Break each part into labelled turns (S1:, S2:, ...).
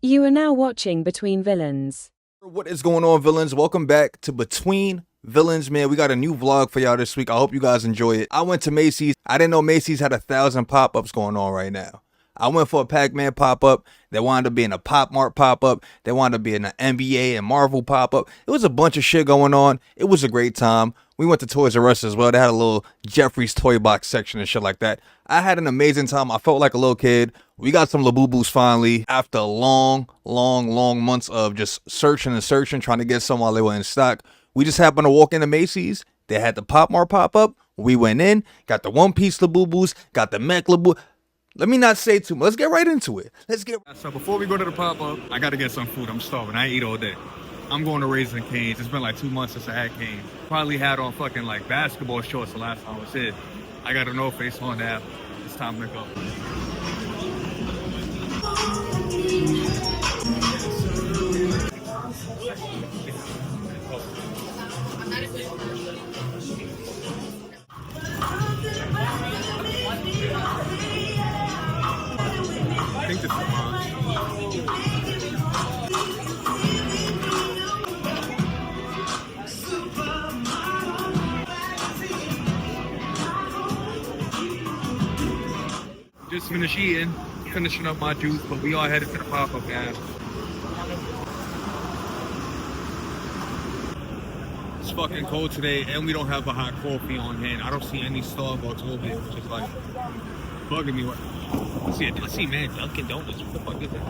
S1: You are now watching Between Villains.
S2: What is going on, villains? Welcome back to Between Villains, man. We got a new vlog for y'all this week. I hope you guys enjoy it. I went to Macys. I didn't know Macys had 1,000 pop-ups going on right now. I went for a Pac-Man pop-up. There wound up being a Pop Mart pop-up. There wound up being an NBA and Marvel pop-up. It was a bunch of shit going on. It was a great time. We went to Toys R Us as well. They had a little Jeffrey's toy box section and shit like that. I had an amazing time. I felt like a little kid. We got some Labubus finally after long months of just searching and searching, trying to get some while they were in stock. We just happened to walk into Macys. They had the Pop Mart pop-up. We went in, got the one-piece Labubus, got the mech Labubu. Let me not say too much. Let's get right into it.
S3: So before we go to the pop-up, I gotta get some food. I'm starving. I eat all day. I'm going to Raising Cane's. It's been like 2 months since I had Cane's. Probably had on fucking like basketball shorts the last time I was here. I got a North Face on now. It's time to go. I think this is mine. Just finished eating, finishing up my juice, but we all headed to the pop-up, guys. It's fucking cold today, and we don't have a hot coffee on hand. I don't see any Starbucks over here, which is like bugging me. I see, man, Dunkin' Donuts. What the fuck is that?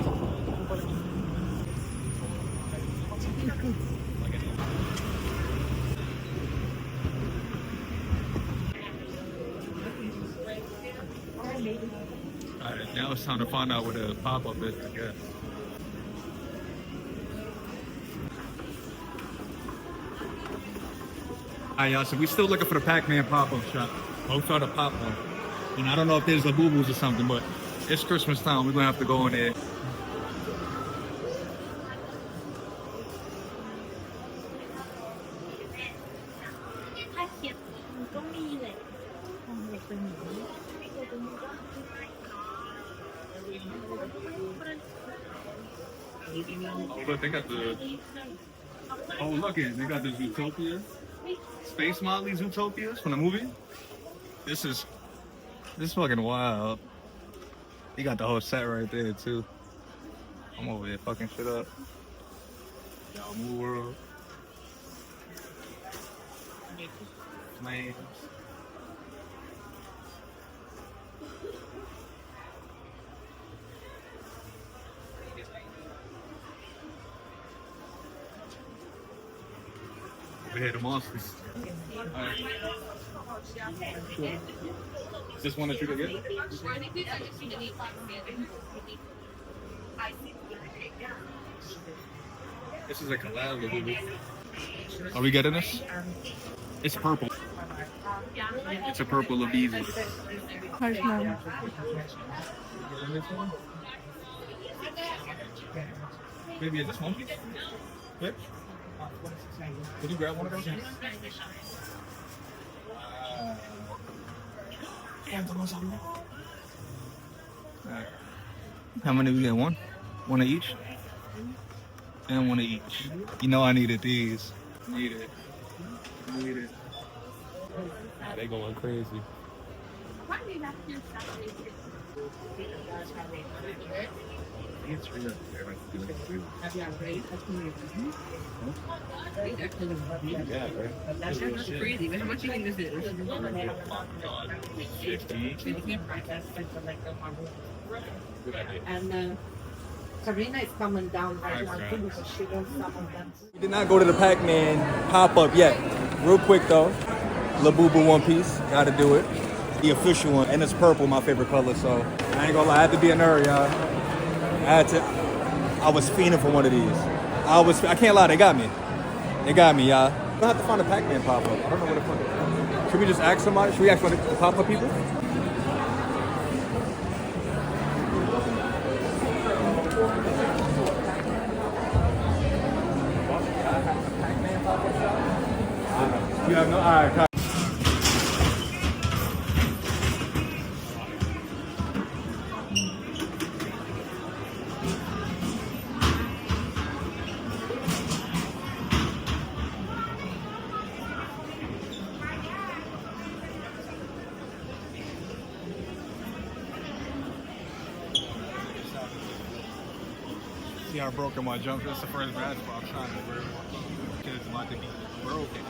S3: Alright, now it's time to find out where the pop-up is, I guess. Alright, y'all, so we still looking for the Pac-Man pop-up shop. Both are the Pop Mart. And I don't know if there's Labubus or something, but it's Christmas time. We're gonna have to go in there. Oh, look, they got the... Oh, look it. They got the Zootopia. Space Motley Zootopias from the movie. This is fucking wild. You got the whole set right there, too. I'm over here fucking shit up. Y'all move world. Flames. We had the monsters. Alright. Sure. Is this one that you could get? This is a collab. Are we getting this? It's purple. It's a purple of these. Maybe is this one? Yeah. Could you grab one of those? Alright. How many we get? One? One of each? And one of each. You know I needed these. Need it. They going crazy. It's real. Yeah, right. That's crazy. How much do you think this is? Oh my God. 50.
S4: And Karina is coming down right now too because she wants some of them.
S2: We did not go to the Pac-Man pop-up yet. Real quick though, Labubu One Piece, gotta do it. The official one, and it's purple, my favorite color, so I ain't gonna lie, I had to be in there, y'all. I was fiending for one of these. I can't lie, they got me, y'all. I'm gonna have to find a Pac-Man pop-up. I don't know where the fuck it is. Should we just ask somebody? Should we ask one of the pop-up people? You have no, all right.
S3: See how broken my jump. That's the first basketball I'm trying to wear. Kids about to be broken.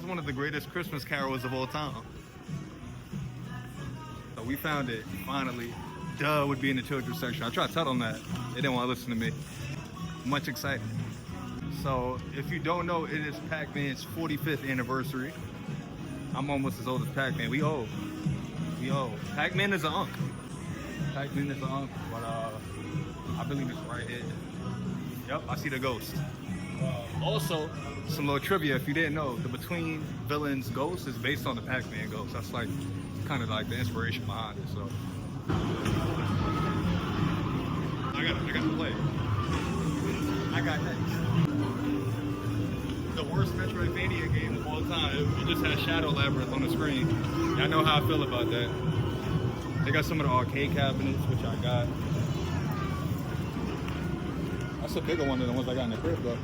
S3: One of the greatest Christmas carols of all time. So we found it finally. Duh would be in the children's section. I tried to tell them that. They didn't want to listen to me. Much excitement. So if you don't know, it is Pac-Man's 45th anniversary. I'm almost as old as Pac-Man. We old. We old. Pac-Man is an unk. Pac-Man is an unk. But I believe it's right here. Yep, I see the ghost. Also, some little trivia, if you didn't know, the Between Villains ghost is based on the Pac-Man ghost. That's like kind of like the inspiration behind it. So I gotta play. I got next. The worst Metroidvania game of all time. It just has Shadow Labyrinth on the screen. Y'all know how I feel about that. They got some of the arcade cabinets, which I got. That's a bigger one than the ones I got in the crib though.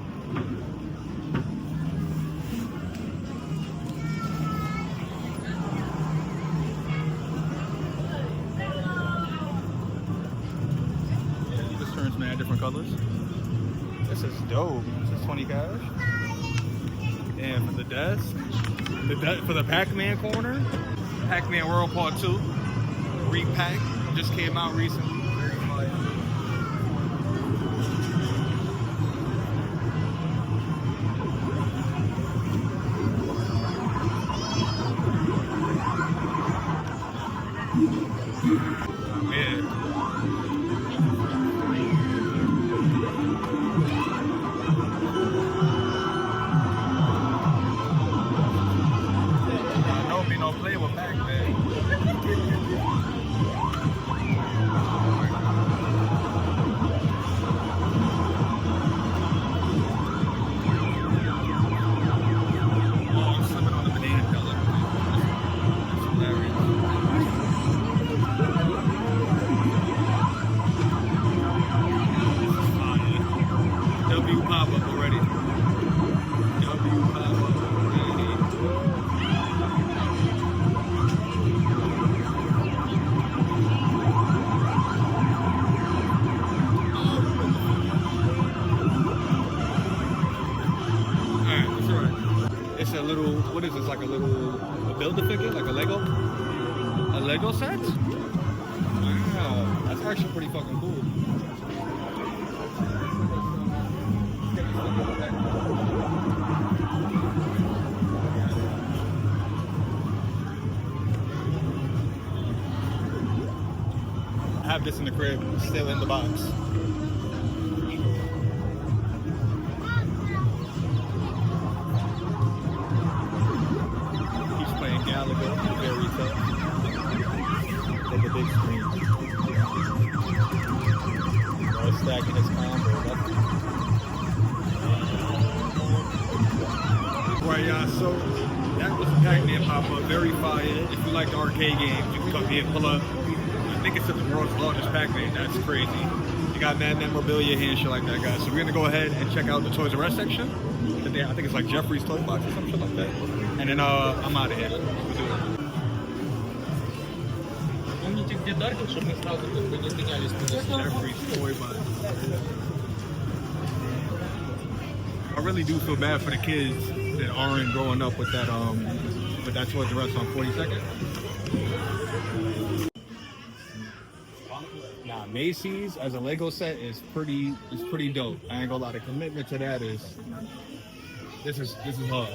S3: Man, different colors. This is dope. This is 20 cash. And for the desk, for the Pac-Man corner, Pac-Man World Part 2 repack just came out recently. Very fire. Yeah. Play with Pac-Man. Oh, I'm slipping on the banana pellet. That's hilarious. W pop-up already. W pop-up already. It's a little, what is this, like a Build-A-Figure, like a Lego? A Lego set? Wow, that's actually pretty fucking cool. I have this in the crib, still in the box. Very tough. Take a big screen. Stacking his combo. Right, yeah, so that was Pac-Man pop-up. Very fire. If you like the arcade games, you can come here and pull up. I think it's the world's largest Pac-Man. That's crazy. You got Mad memorabilia here and shit like that, guys. So we're gonna go ahead and check out the Toys R Us section. I think it's like Jeffrey's Toy Box or some shit like that. And then I'm out of here. I really do feel bad for the kids that aren't growing up with that Toys R Us on 42nd.
S5: Nah,
S3: Macys as a Lego set is pretty dope. I ain't gonna lie, the commitment to that is this is hard.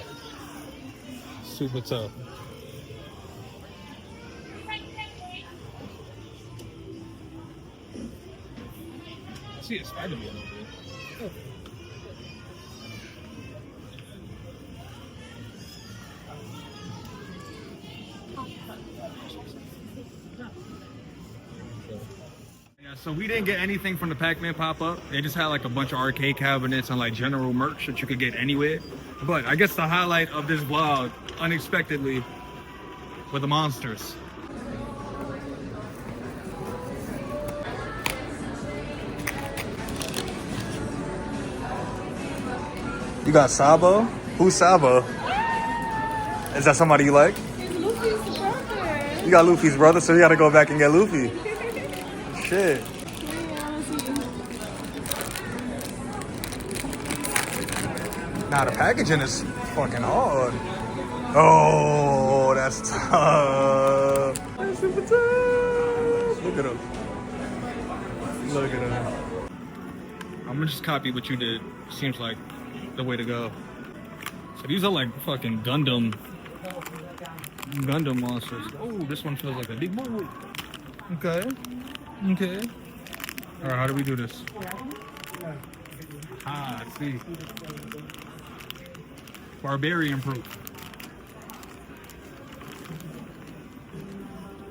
S3: Super tough. I see a Spider-Man over there. Yeah, so we didn't get anything from the Pac-Man pop-up. They just had like a bunch of arcade cabinets and like general merch that you could get anywhere. But I guess the highlight of this vlog, unexpectedly, were the monsters.
S2: You got Sabo? Who's Sabo? Is that somebody you like?
S5: He's Luffy's brother.
S2: You got Luffy's brother, so you gotta go back and get Luffy. Shit. Nah, the packaging is fucking hard. Oh, that's tough. That's super tough. Look at him. Look at him.
S3: I'm gonna just copy what you did. Seems like the way to go. So these are like fucking Gundam monsters. Oh, this one feels like a big boy. Okay. Okay. Alright, how do we do this? Ah, I see. Barbarian proof.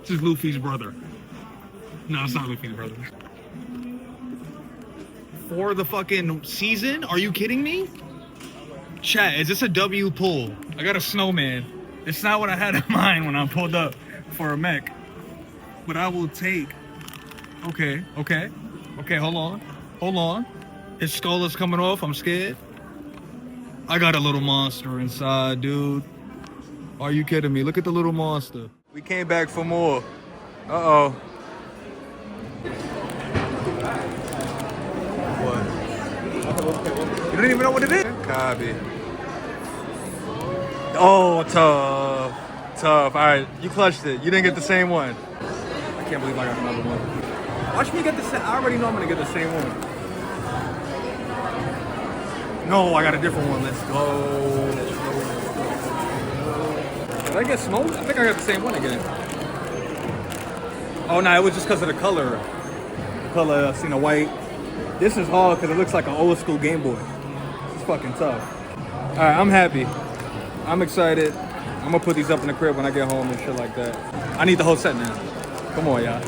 S3: This is Luffy's brother. No, it's not Luffy's brother. For the fucking season? Are you kidding me? Chat, is this a W pull? I got a snowman. It's not what I had in mind when I pulled up for a mech. But I will take... Okay, hold on. His skull is coming off, I'm scared. I got a little monster inside, dude. Are you kidding me? Look at the little monster.
S2: We came back for more. Uh-oh. What? You don't even know what it is? Copy. Oh, tough. Tough. All right, you clutched it. You didn't get the same one. I can't believe I got another one. Watch me get the same. I already know I'm going to get the same one. No, I got a different one. Let's go. Did I get smoked? I think I got the same one again. Oh, no, it was just because of the color. The color, I've seen the white. This is hard because it looks like an old school Game Boy. It's fucking tough. All right, I'm happy. I'm excited. I'm going to put these up in the crib when I get home and shit like that. I need the whole set now. Come on, y'all.